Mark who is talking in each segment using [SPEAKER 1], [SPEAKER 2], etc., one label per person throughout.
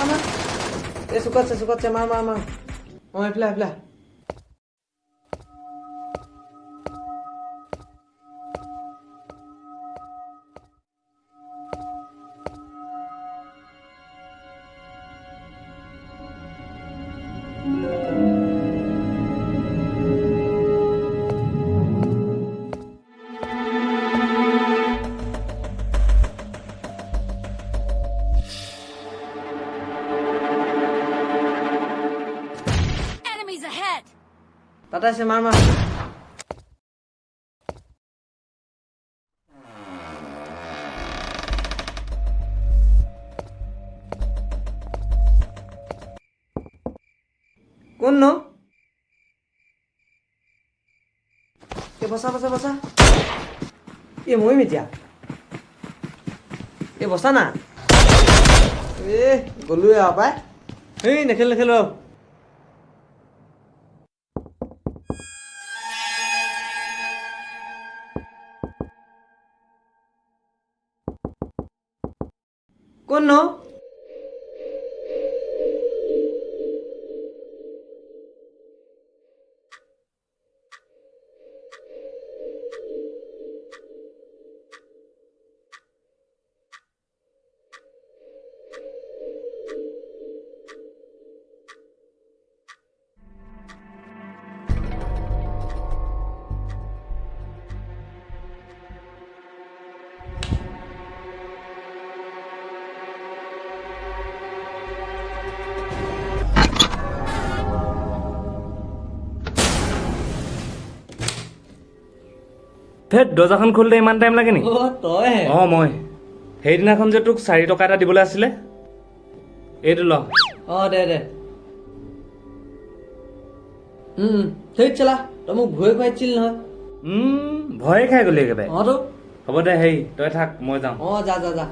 [SPEAKER 1] মাৰ এই চুকতছে মাৰ এইফালে তাতে আছে মাৰ কোন নো বসা মৰিম এতিয়া বসা না গলোৱে আৰু পাই নেখেলো আৰু কোন নো
[SPEAKER 2] ধেত দৰ্জাখন খুলিতে ইমান টাইম লাগে নি
[SPEAKER 1] তই
[SPEAKER 2] মই সেইদিনাখন যে তোক 4 টকা এটা দিবলৈ আছিলে এইটো ল
[SPEAKER 1] দে ঠিক চলা তই মোক ভয় খুৱাইছিল নহয়
[SPEAKER 2] ভয়ে খাই গলি একেবাৰে
[SPEAKER 1] তো
[SPEAKER 2] হ'ব দে তই থাক মই যাওঁ
[SPEAKER 1] যা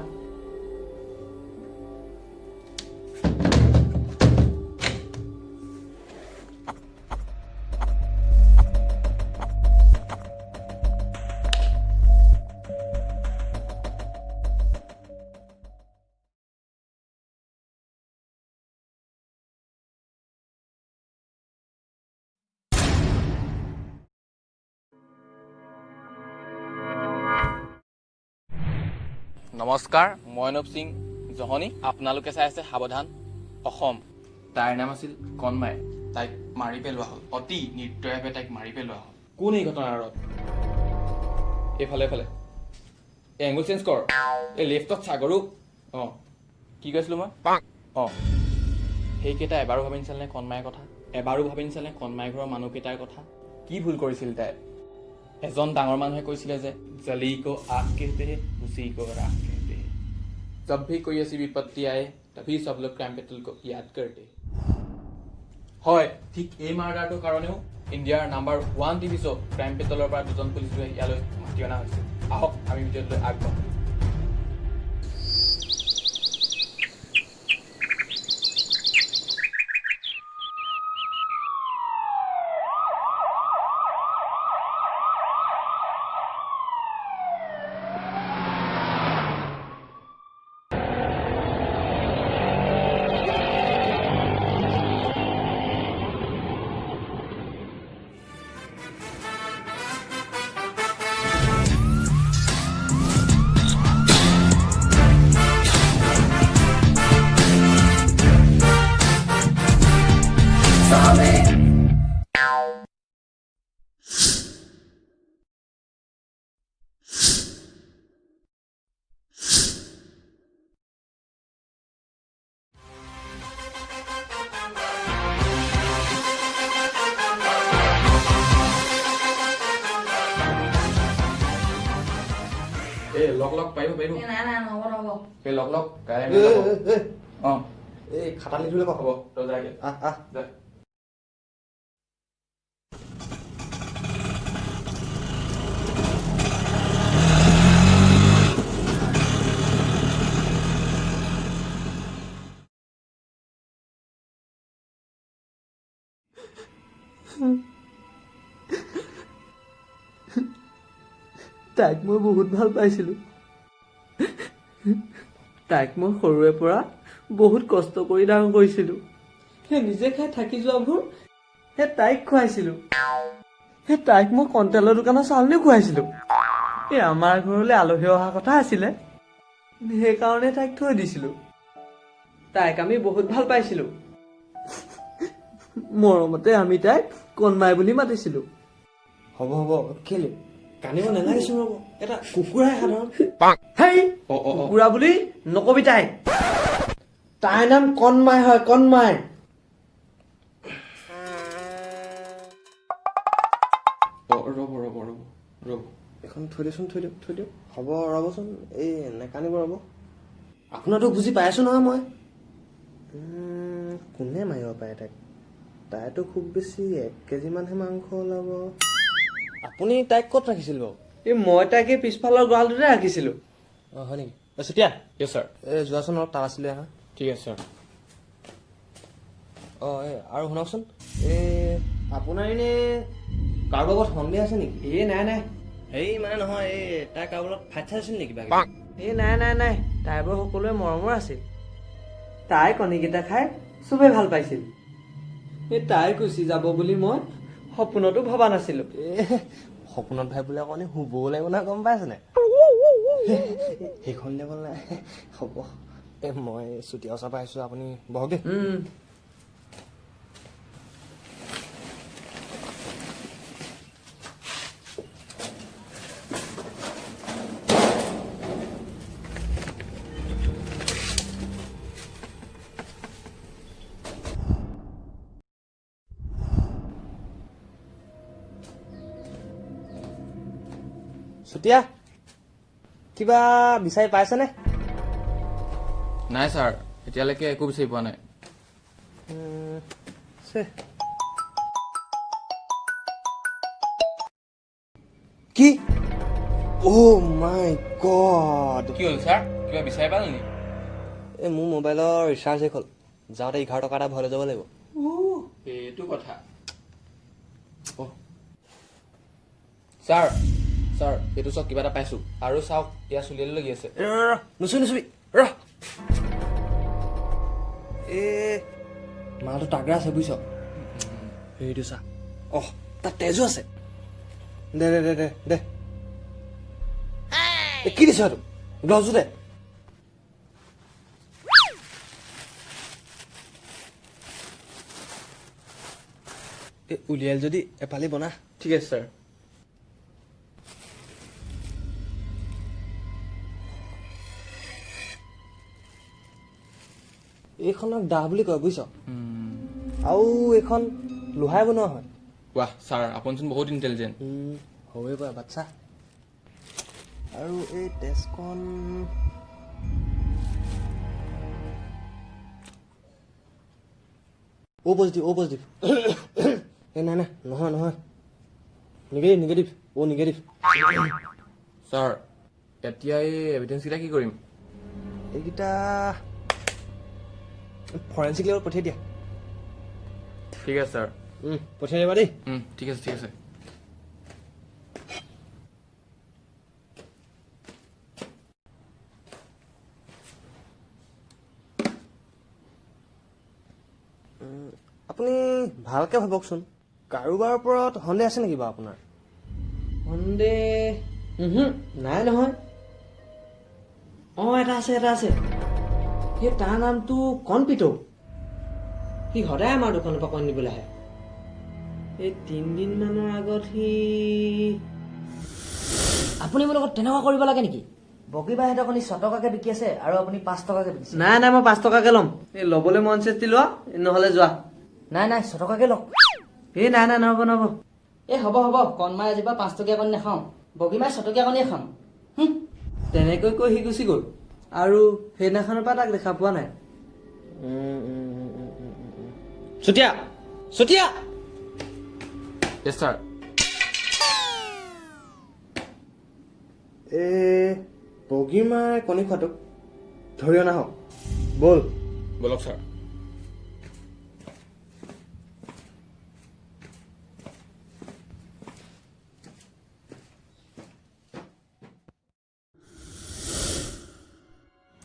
[SPEAKER 3] নমস্কাৰ মই নৱ সিং জহনী আপোনালোকে চাই আছে সাৱধান অসম তাইৰ নাম আছিল কণমাই তাইক মাৰি পেলোৱা হ'ল অতি নিৰ্দয়ভাৱে তাইক মাৰি পেলোৱা হ'ল কোন এই ঘটনাৰ আঁৰত এইফালে এই এংগুল চেঞ্জ কৰ এই লেফ্টত চাগৰু কি কৈছিলোঁ মই সেইকেইটা এবাৰো ভাবি নাচালে নে কণমাইৰ কথা এবাৰো ভাবি নাচালে কণমাই ঘৰৰ মানুহকেইটাৰ কথা কি ভুল কৰিছিল তাই এজন ডাঙৰ মানুহে কৈছিলে যে জলি কো আগ कहते हैं उसी को राख कहते हैं जब भी कोई ऐसी विपत्ति आए तभी सब लोग क्राइम पेट्रोल को याद करते হয় ঠিক এই মাৰ্ডাৰটোৰ কাৰণেও ইণ্ডিয়াৰ নাম্বাৰ 1 টিভি শ্ব' ক্ৰাইম পেট্ৰলৰ পৰা দুজন পুলিচ ইয়ালৈ মাতি অনা হৈছে আহক আমি ভিডিঅ'লৈ আগবাঢ়ো লগ পাৰিব এই লগ এই খাটা লিখিলে হ'ব তই যাগে যা
[SPEAKER 1] তাইক মই বহুত ভাল পাইছিলোঁ তাইক মই সৰুৰে পৰা বহুত কষ্ট কৰি ডাঙৰ কৰিছিলোঁ। সেই নিজে খাই থাকি যোৱাবোৰ সেই তাইক খুৱাইছিলোঁ। সেই তাইক মই কণ্টেলৰ দোকানৰ চাউলনি খুৱাইছিলোঁ। এই আমাৰ ঘৰলৈ আলহী অহা কথা আছিলে, সেইকাৰণে তাইক থৈ দিছিলোঁ। তাইক আমি বহুত ভাল পাইছিলোঁ। মৰমতে আমি তাইক কণমাই বুলি মাতিছিলোঁ।
[SPEAKER 4] হ'ব কেলে কান্দিব নালাগিছো ৰ'ব, এটা কুকুৰাই সাধাৰণ।
[SPEAKER 1] হেই কুকুৰা বুলি নকবি তাই। তাইৰ নাম কণমাই হয়, কণমাই।
[SPEAKER 4] ৰ'ব এখন থৈ দিয়ক। হ'ব ৰ'বচোন, এই নেকান্দিব ৰ'ব। আপোনাৰতো বুজি পাইছোঁ নহয় মই। কোনে মাৰিব পাৰে তাইক? তাইতো খুব বেছি 1 কেজিমানহে মাংস ওলাব। আপুনি তাইক ক'ত ৰাখিছিল বাৰু?
[SPEAKER 1] এই মই তাইক এই পিছফালৰ গঁৰালটোতে ৰাখিছিলোঁ।
[SPEAKER 4] অঁ হয় নেকি? চুতীয়া
[SPEAKER 3] য়েছ ছাৰ।
[SPEAKER 4] এই যোৱাচোন অলপ তাত আছিলে হা।
[SPEAKER 3] ঠিক আছে ছাৰ।
[SPEAKER 4] অঁ এই আৰু শুনকচোন, এই আপোনাৰ এনেই কাৰোবাৰ লগত সন্দেহ আছে নেকি?
[SPEAKER 1] এই নাই।
[SPEAKER 4] হেৰি মানে নহয়, এই তাই কাৰোবাৰ লগত ফাইট চাইছিল নেকি কিবা?
[SPEAKER 1] এই নাই। তাইৰ বাৰু সকলোৱে মৰমৰ আছিল। তাই কণীকেইটা খাই চবেই ভাল পাইছিল। এই তাই গুচি যাব বুলি মই সপোনতো ভবা নাছিলোঁ।
[SPEAKER 4] সপোনত ভাবিবলৈ অকণি শুবও লাগিব নহয়, গম পাইছেনে? সেইখন লেভেল নাই। হ'ব মই চুতীয়া ওচৰৰ পৰা আহিছোঁ, আপুনি বহক দেই। চুতীয়া কিবা বিচাৰি পাইছেনে?
[SPEAKER 3] নাই ছাৰ, এতিয়ালৈকে একো বিচাৰি পোৱা নাই।
[SPEAKER 4] কি? অ' মাই গড!
[SPEAKER 3] কি হ'ল ছাৰ, কিবা বিচাৰি পালে নেকি?
[SPEAKER 4] এই মোৰ মোবাইলৰ ৰিচাৰ্জ শেষ হ'ল, যাওঁতে 11 টকা এটা ভৰাই লৈ যাব লাগিব।
[SPEAKER 3] সেইটো কথা। ছাৰ এইটো চাওক, কিবা এটা পাইছোঁ। আৰু চাওক, ইয়াৰ চুলিয়ালৈ লাগি আছে।
[SPEAKER 4] নুচুবি ৰ। মালটো তাগৰা আছে বুজিছ। হেৰিটো চা, তাত তেজো আছে। দে কি দিছ এইটো? গ্লভছো দে। উলিয়াই যদি এফালি বনা।
[SPEAKER 3] ঠিক আছে ছাৰ।
[SPEAKER 4] এইখনক দা বুলি কয় বুজিছ। আৰু এইখন লোহাই বনোৱা হয়।
[SPEAKER 3] ৱাহ ছাৰ, আপুনিচোন বহুত ইণ্টেলিজেণ্ট।
[SPEAKER 4] হ'বই পাৰে বাচ্ছা। আৰু এই তেজকণ অ' পজিটিভ। এই নাই নহয় নিগেটিভ নিগেটিভ।
[SPEAKER 3] ছাৰ, এতিয়া এই এভিডেঞ্চকেইটা কি কৰিম?
[SPEAKER 4] এইকেইটা ফৰেঞ্চিক লেবত পঠিয়াই দিয়া।
[SPEAKER 3] ঠিক আছে ছাৰ।
[SPEAKER 4] পঠিয়াই দিবা দেই।
[SPEAKER 3] ঠিক আছে।
[SPEAKER 4] আপুনি ভালকে ভাবকচোন, কাৰোবাৰ ওপৰত সন্দেহ আছে নেকি বাৰু আপোনাৰ?
[SPEAKER 1] সন্দেহ নাই নহয়। এটা আছে। সেই তাৰ নামটো কণপিতৌ। সি সদায় আমাৰ দোকানৰ পৰা কণী নিবলৈ আহে। এই 3 দিনমানৰ আগত
[SPEAKER 5] আপুনি মোৰ লগত তেনেকুৱা কৰিব লাগে নেকি? বগীবাহঁতৰ কণী 6 টকাকে বিকি আছে আৰু আপুনি 5 টকাকে বিকিছে।
[SPEAKER 1] নাই মই 5 টকাকে ল'ম। এই ল'বলৈ মন চেষ্টি লোৱা, নহ'লে যোৱা।
[SPEAKER 5] নাই 6 টকাকে লওক।
[SPEAKER 1] এই নাই নহ'ব।
[SPEAKER 5] এই হ'ব কণমাই আজিৰ পৰা 5 টকীয়া কণী নাখাওঁ, বগীমাই 6 টকীয়া কণীয়ে খাম।
[SPEAKER 1] তেনেকৈ কৈ সি গুচি গ'ল, আৰু সেইদিনাখনৰ পৰা তাক দেখা পোৱা নাই।
[SPEAKER 4] চুতীয়া
[SPEAKER 3] য়েছ ছাৰ।
[SPEAKER 4] বগীমাই কণী খোৱাটোক ধৰি অনা হওক, ব'ল।
[SPEAKER 3] বলক ছাৰ।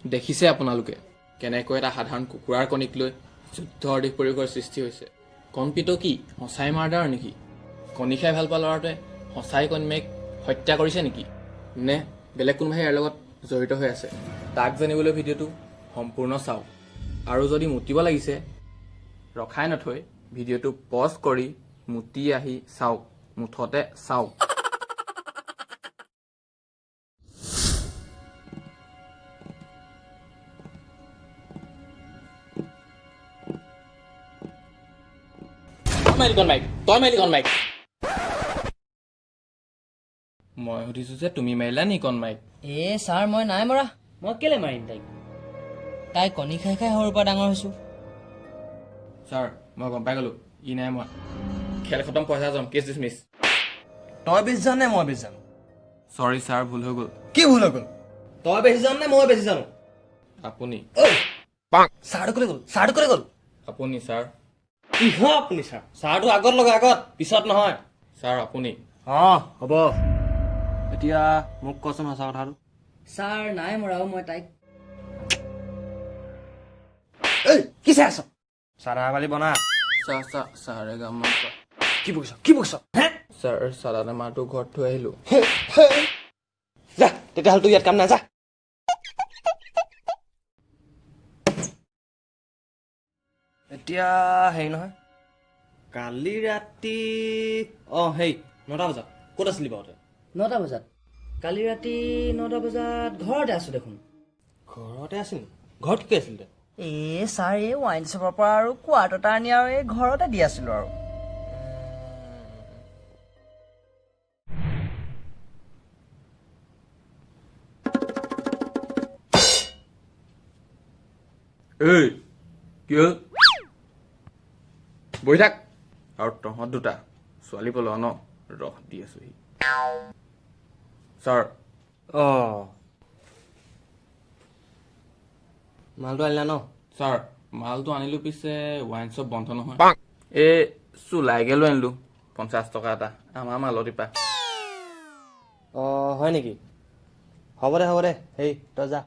[SPEAKER 3] দেখিছে আপোনালোকে কেনেকৈ এটা সাধাৰণ কুকুৰাৰ কণীক লৈ যুদ্ধৰ দিশ পৰিৱেশৰ সৃষ্টি হৈছে। কণপিত কি সঁচাই মাৰ্ডাৰ নেকি? কণী খাই ভাল পোৱা ল'ৰাটোৱে সঁচাই কণমাইক হত্যা কৰিছে নেকি, নে বেলেগ কোনোবাই ইয়াৰ লগত জড়িত হৈ আছে? তাক জানিবলৈ ভিডিঅ'টো সম্পূৰ্ণ চাওক। আৰু যদি মুতিব লাগিছে ৰখাই নথৈ ভিডিঅ'টো পজ কৰি মুতি আহি চাওক, মুঠতে চাওক। তই মাৰিলি কণমাইক। মই সুধিছো যে তুমি মাৰিলা নি কণমাইক?
[SPEAKER 5] ছাৰ মই নাই মৰা। মই কেলে মাৰিম তাইক? তাই কণী খাই খাই সৰুৰ পৰা ডাঙৰ হৈছো।
[SPEAKER 3] ছাৰ মই গম পাই গ'লো, ই নাই মই। খেল খতম, পইচা যাম, কেছ ডিছমিছ।
[SPEAKER 4] তই বেছি জান নে মই বেছি জানো?
[SPEAKER 3] চৰি ছাৰ, ভুল হৈ গ'ল।
[SPEAKER 4] কি ভুল হৈ গ'ল? তই বেছি জান নে মই বেছি জানো?
[SPEAKER 3] আপুনি
[SPEAKER 4] ছাৰটো ক'লে গ'ল? ছাৰটো ক'লে গ'ল?
[SPEAKER 3] আপুনি ছাৰ।
[SPEAKER 4] কিহ আপুনি ছাৰ? ছাৰটো আগত লগা, আগত, পিছত নহয়।
[SPEAKER 3] ছাৰ আপুনি।
[SPEAKER 4] হ'ব। এতিয়া মোক কচোন সঁচা কথাটো।
[SPEAKER 5] ছাৰ নাই মৰাও মই তাইক।
[SPEAKER 4] কি চাই আছ? চাদা বালি বনা।
[SPEAKER 3] ছাৰে গামা
[SPEAKER 4] কি বকিছ?
[SPEAKER 3] ছাৰ চাদানে মাৰটো ঘৰত থৈ আহিলো।
[SPEAKER 4] যা, তেতিয়াহ'লে তোৰ ইয়াত কাম নাই, যা। এতিয়া হেৰি নহয়, কালি ৰাতি হেৰি 9টা বজাত ক'ত আছিলি বাৰু তই?
[SPEAKER 5] 9টা বজাত? কালি ৰাতি 9টা বজাত ঘৰতে আছো দেখোন।
[SPEAKER 4] ঘৰতে আছিলি? ঘৰত কি আছিল তই?
[SPEAKER 5] ছাৰ এই ৱাইন শ্বপৰ পৰা আৰু কোৱাৰ্ট এটা আনি আৰু এই ঘৰতে দি আছিলো আৰু।
[SPEAKER 3] এই কি হ'ল? বহি থাক। আৰু তহঁত দুটা ছোৱালী পলোৱা ন? ৰস দি আছোহি। ছাৰ
[SPEAKER 4] মালটো আনিলা ন?
[SPEAKER 3] ছাৰ মালটো আনিলো, পিছে ৱাইন শ্বপ বন্ধ নহয়। এই চুলাইকে লৈ আনিলো 50 টকা এটা, আমাৰ মালতী পা।
[SPEAKER 4] হয় নেকি? হ'ব দে, হেই তই যা।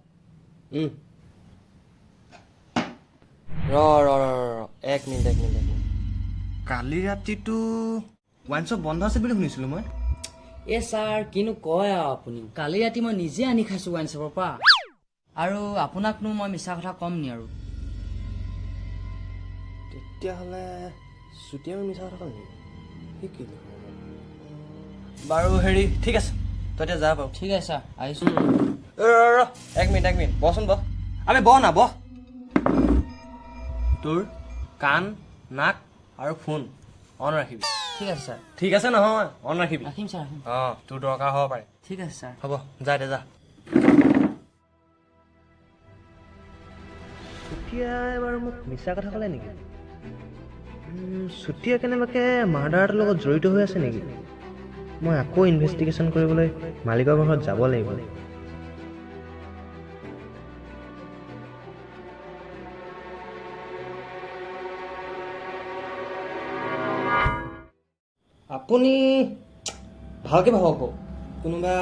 [SPEAKER 4] এক মিনিট। কালি ৰাতিটো ৱাইন শ্বপ বন্ধ আছে বুলি শুনিছিলো মই।
[SPEAKER 5] ছাৰ কিনো কয় আৰু আপুনি? কালি ৰাতি মই নিজে আনি খাইছো ৱাইন শ্বপৰ পৰা। আৰু আপোনাকনো মই মিছা কথা ক'ম নি আৰু?
[SPEAKER 4] তেতিয়াহ'লে চুটি আমি মিছা কথা ক'ম নেকি? শিকিলো বাৰু, হেৰি ঠিক আছে, তই এতিয়া যা বাৰু।
[SPEAKER 5] ঠিক আছে ছাৰ, আহিছো।
[SPEAKER 4] এক মিনিট, বহচোন বহ। আবে বহ না, বহ। তোৰ কাণ, নাক আৰু ফোন অন ৰাখিবি।
[SPEAKER 5] ঠিক আছে ছাৰ।
[SPEAKER 4] ঠিক আছে নহয়, অন ৰাখিবি।
[SPEAKER 5] ৰাখিম ছাৰ, ৰাখিম।
[SPEAKER 4] তোৰ দৰকাৰ হ'ব পাৰে।
[SPEAKER 5] ঠিক আছে ছাৰ।
[SPEAKER 4] হ'ব, যা দে যা। চুটিয়াই বাৰু মোক মিছা কথা ক'লে নেকি? চুটিয়া কেনেবাকে মাৰ্ডাৰ এটাৰ লগত জড়িত হৈ আছে নেকি? মই আকৌ ইনভেষ্টিগেশ্যন কৰিবলৈ মালিকৰ ঘৰত যাব লাগিব। আপুনি ভালকৈ ভাবক, কোনোবা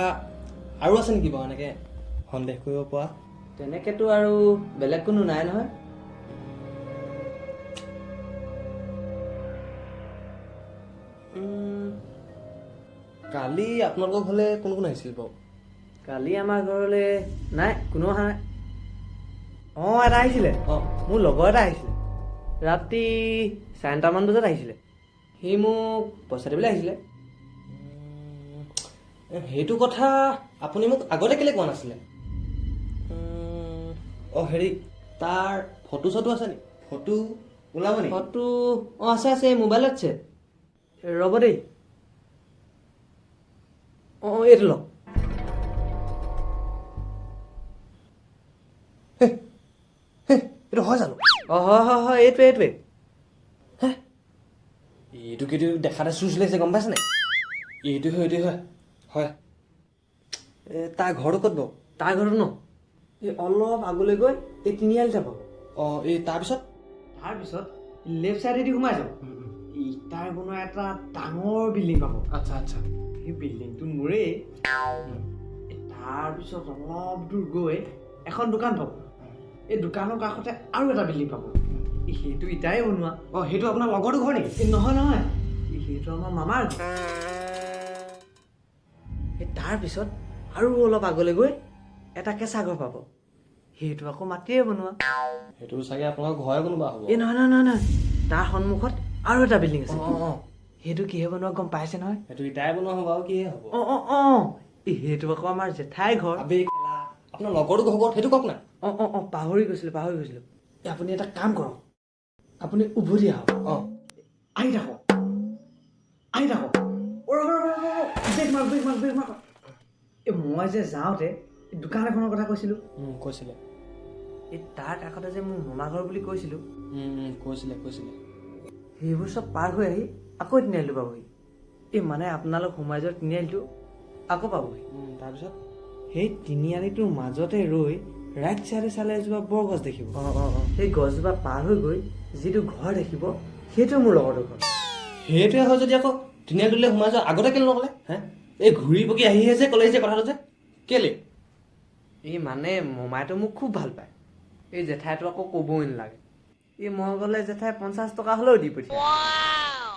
[SPEAKER 4] আৰু আছে নেকি বাৰু এনেকৈ সন্দেহ কৰিব পৰা?
[SPEAKER 1] তেনেকেতো আৰু বেলেগ কোনো নাই নহয়।
[SPEAKER 4] কালি আপোনালোকৰ ঘৰলৈ কোন কোন আহিছিল বাৰু?
[SPEAKER 1] কালি আমাৰ ঘৰলৈ নাই, কোনো অহা নাই। এটা আহিছিলে। মোৰ লগৰ এটা আহিছিলে। ৰাতি 9:30মান বজাত আহিছিলে। সি মোক পইচা দিবলৈ আহিছিলে।
[SPEAKER 4] সেইটো কথা আপুনি মোক আগতে কেলৈ কোৱা নাছিলে? হেৰি, তাৰ ফটো চটো আছে নি? ফটো ওলাব নি?
[SPEAKER 1] ফটো আছে, মোবাইলত আছে। ৰ'ব দেই। এইটো লওক।
[SPEAKER 4] এইটো হয় জানো?
[SPEAKER 1] হয়, এইটোৱে।
[SPEAKER 4] এইটো কিন্তু দেখাতে চুচ লাগিছে, গম পাইছে নাই? এইটো হয়। তাৰ ঘৰটো ক'ত বাৰু?
[SPEAKER 1] তাৰ ঘৰটো ন, এই অলপ আগলৈ গৈ এই তিনিআলিতে পাব।
[SPEAKER 4] এই তাৰপিছত
[SPEAKER 1] লেফ্ট চাইডেদি সোমাই যাব। ইটাৰ বনোৱা এটা ডাঙৰ বিল্ডিং পাব।
[SPEAKER 4] আচ্ছা।
[SPEAKER 1] সেই বিল্ডিংটো মোৰেই। তাৰপিছত অলপ দূৰ গৈ এখন দোকান পাব। এই দোকানৰ কাষতে আৰু এটা বিল্ডিং পাব সেইটো ইটাই বনোৱা
[SPEAKER 4] অ' সেইটো আপোনাৰ লগৰটো ঘৰ নেকি?
[SPEAKER 1] নহয় নহয় সেইটো আমাৰ মামাৰ ঘৰ তাৰপিছত আৰু অলপ আগলৈ গৈ এটা কেঁচা ঘৰ পাব সেইটো আকৌ মাটিয়ে বনোৱা
[SPEAKER 4] সেইটো চাগে আপোনালোকৰ ঘৰে কোনোবা হ'ব।
[SPEAKER 1] এই নহয় নহয় নহয় নহয় তাৰ সন্মুখত আৰু এটা বিল্ডিং আছে সেইটো কিহে বনোৱা গম পাইছে নহয়
[SPEAKER 4] সেইটো ইটাই বনোৱা হ'ব আৰু কিহে হ'ব?
[SPEAKER 1] সেইটো আকৌ আমাৰ জেঠাই ঘৰ
[SPEAKER 4] আপোনাৰ লগৰটো ঘৰ সেইটো কওক না।
[SPEAKER 1] পাহৰি গৈছিলো আপুনি এটা কাম কৰক আপুনি উভতি আহক আহি থাকক এই মই যে যাওঁতে দোকান এখনৰ কথা কৈছিলো
[SPEAKER 4] কৈছিলে
[SPEAKER 1] এই তাৰ কাষতে যে মোৰ মামা ঘৰ বুলি কৈছিলো
[SPEAKER 4] কৈছিলে
[SPEAKER 1] সেইবোৰ চব পাৰ হৈ আহি আকৌ তিনিআলিটো পাবহি এই মানে আপোনালোক সোমাই যোৱা তিনিআলিটো আকৌ পাবহি
[SPEAKER 4] তাৰপিছত
[SPEAKER 1] সেই তিনিআলিটোৰ মাজতে ৰৈ ৰাইট চাইডে চালে এজোপা বৰগছ দেখিব সেই গছজোপা পাৰ হৈ গৈ যিটো ঘৰ দেখিব সেইটো মোৰ লগৰটো ঘৰ
[SPEAKER 4] সেইটোৱে হয় যদি আকৌ তিনিআলিটোলৈ সোমাই যোৱা আগতে কেলে নকলে হে এই ঘূৰি পকি আহিহে যে ক'লে যে কথাটো যে কেলে
[SPEAKER 1] এই মানে মমাইটো মোক খুব ভাল পায় এই জেঠাইটো আকৌ ক'বই নালাগে এই মই গ'লে জেঠাই 50 টকা হ'লেও দি পঠিয়াই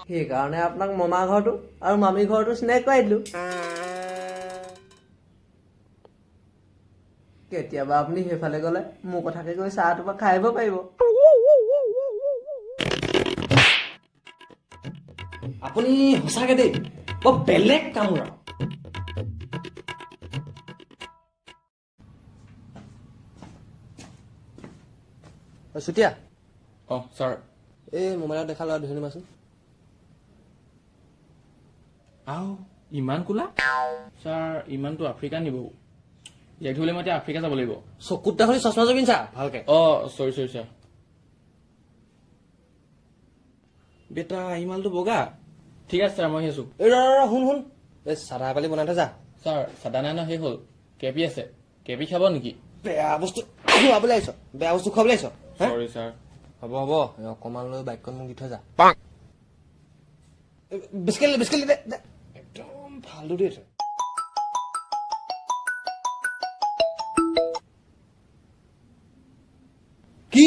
[SPEAKER 1] সেইকাৰণে আপোনাক মমা ঘৰটো আৰু মামী ঘৰটো চিনাকি কৰাই দিলো কেতিয়াবা আপুনি সেইফালে গ'লে মোৰ কথাকে কৈ চাহ টোপা খাই আহিব পাৰিব
[SPEAKER 4] আপুনি সঁচাকে দেই বৰ বেলেগ কামোৰা চুতীয়া
[SPEAKER 3] ছাৰ
[SPEAKER 4] এই মোবাইলত দেখা লোৱা ধৰি নিমাচোন
[SPEAKER 3] ইমান কোলা ছাৰ ইমানটো আফ্ৰিকা নিব ইয়াক ধৰিলে মই এতিয়া আফ্ৰিকা যাব লাগিব
[SPEAKER 4] চকুত দেখি চশমা জবিন চা ভালকে
[SPEAKER 3] চৰি ছাৰ বেটা ইমানটো বগা ঠিক আছে ছাৰ মই আহি আছো
[SPEAKER 4] এই শুন এই চাদা পালি বনাই থৈ যা
[SPEAKER 3] ছাৰ চাদা নাই ন শেষ হ'ল কেপি আছে কেপি খাব নেকি
[SPEAKER 4] বেয়া বস্তু খুৱাবলৈ আহিছ বেয়া বস্তু খুৱাবলৈ আহিছ
[SPEAKER 3] চৰি ছাৰ
[SPEAKER 4] হ'ব অকমান লৈ বাইকখন মোক দি থৈ যা বিস্কেট দে একদম ফাল্টু দি আছে কি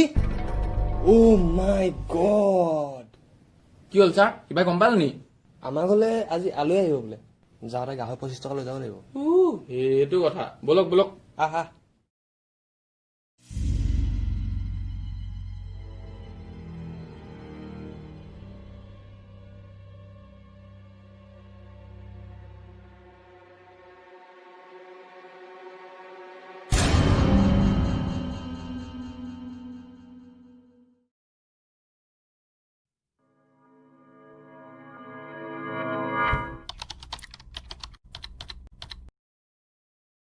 [SPEAKER 4] অ' মাই গড
[SPEAKER 3] কি হ'ল ছাৰ কিবা গম পালে নি
[SPEAKER 4] আমাৰ ঘৰলে আজি আলহী আহিব বোলে যাওঁতে গাহৰি 25 টকা লৈ যাব লাগিব
[SPEAKER 3] সেইটো কথা বলক
[SPEAKER 4] আহ